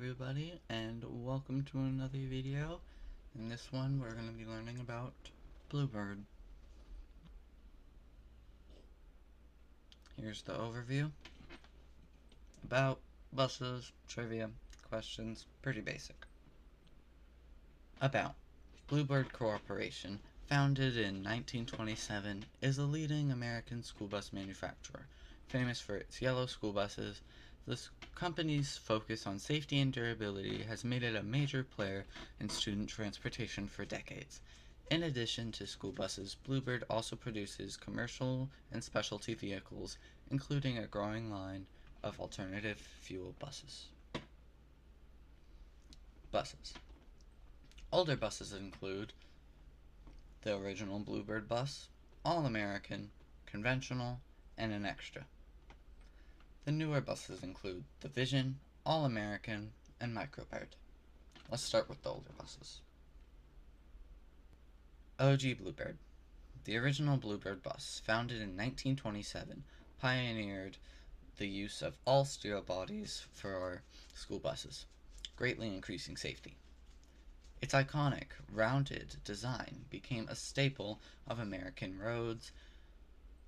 everybody, and welcome to another video. In this one, we're going to be learning about Bluebird. Here's the overview. About, buses, trivia, questions, pretty basic. About. Bluebird Corporation, founded in 1927, is a leading American school bus manufacturer, famous for its yellow school buses. This company's focus on safety and durability has made it a major player in student transportation for decades. In addition to school buses, Bluebird also produces commercial and specialty vehicles, including a growing line of alternative fuel buses. Buses. Older buses include the original Bluebird bus, All-American, Conventional, and an Extra. The newer buses include the Vision, All-American, and Microbird. Let's start with the older buses. OG Bluebird. The original Bluebird bus, founded in 1927, pioneered the use of all steel bodies for school buses, greatly increasing safety. Its iconic, rounded design became a staple of American roads.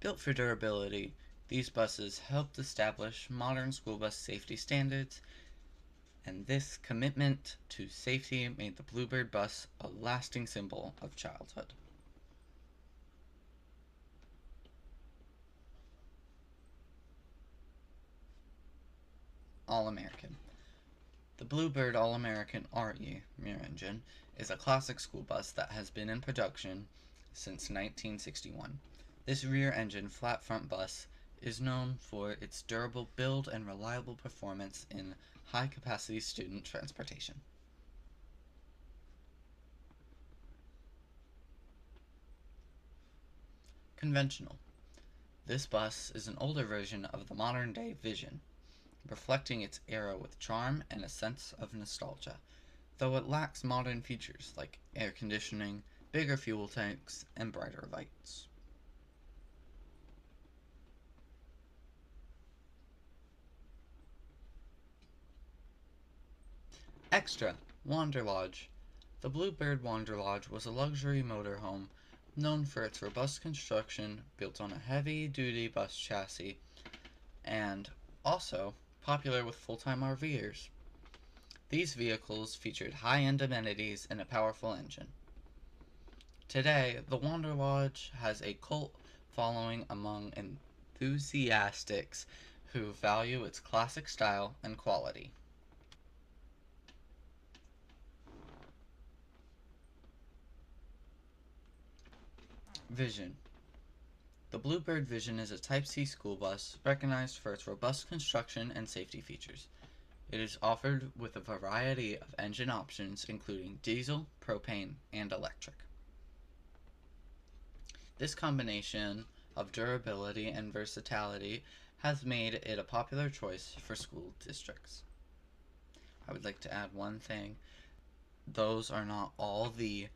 Built for durability, these buses helped establish modern school bus safety standards, and this commitment to safety made the Bluebird bus a lasting symbol of childhood. All-American. The Bluebird All-American RE rear engine is a classic school bus that has been in production since 1961. This rear-engine flat-front bus is known for its durable build and reliable performance in high-capacity student transportation. Conventional. This bus is an older version of the modern-day Vision, reflecting its era with charm and a sense of nostalgia, though it lacks modern features like air conditioning, bigger fuel tanks, and brighter lights. Extra. Wander Lodge. The Bluebird Wander Lodge was a luxury motorhome known for its robust construction, built on a heavy-duty bus chassis, and also popular with full-time RVers. These vehicles featured high-end amenities and a powerful engine. Today, the Wander Lodge has a cult following among enthusiasts who value its classic style and quality. Vision. The Bluebird Vision is a Type C school bus recognized for its robust construction and safety features. It is offered with a variety of engine options including diesel, propane, and electric. This combination of durability and versatility has made it a popular choice for school districts. I would like to add one thing. Those are not all the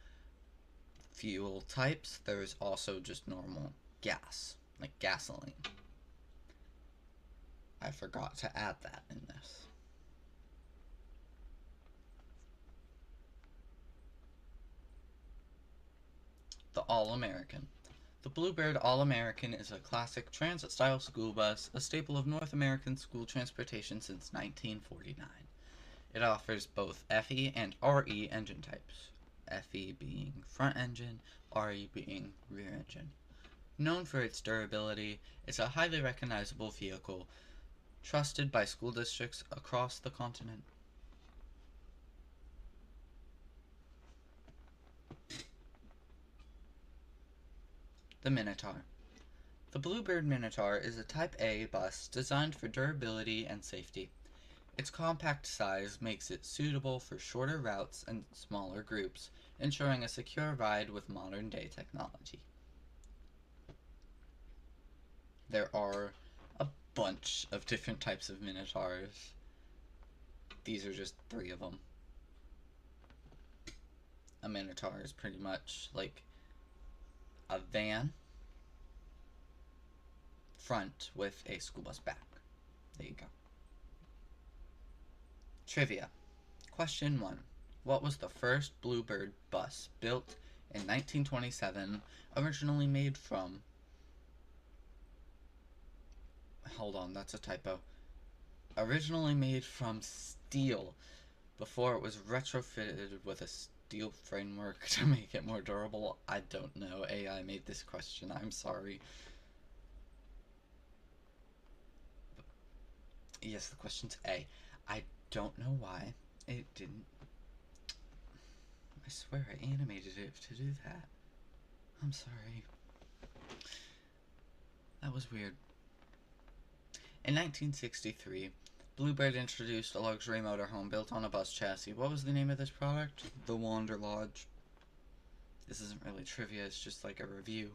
fuel types. There is also just normal gas, like gasoline. I forgot to add that in this. The All-American. The Bluebird All-American is a classic transit-style school bus, a staple of North American school transportation since 1949. It offers both FE and RE engine types, FE being front engine, RE being rear engine. Known for its durability, it's a highly recognizable vehicle trusted by school districts across the continent. The Minotaur. The Bluebird Minotaur is a Type A bus designed for durability and safety. Its compact size makes it suitable for shorter routes and smaller groups, ensuring a secure ride with modern-day technology. There are a bunch of different types of Minotaurs. These are just 3 of them. A Minotaur is pretty much like a van front with a school bus back. There you go. Trivia. Question 1. What was the first Bluebird bus built in 1927, originally made from... Hold on, that's a typo. Originally made from steel before it was retrofitted with a steel framework to make it more durable. I don't know. AI made this question. I'm sorry. Yes, the question's A. I don't know why it didn't. I swear I animated it to do that. I'm sorry. That was weird. In 1963, Bluebird introduced a luxury motorhome built on a bus chassis. What was the name of this product? The Wander Lodge. This isn't really trivia, it's just like a review.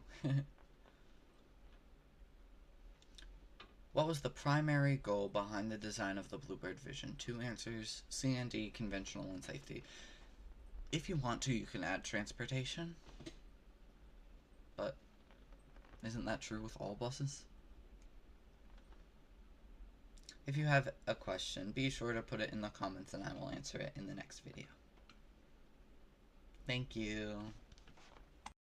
What was the primary goal behind the design of the Bluebird Vision? 2 answers: C and D, conventional and safety. If you want to, you can add transportation, but isn't that true with all buses? If you have a question, be sure to put it in the comments and I will answer it in the next video. Thank you.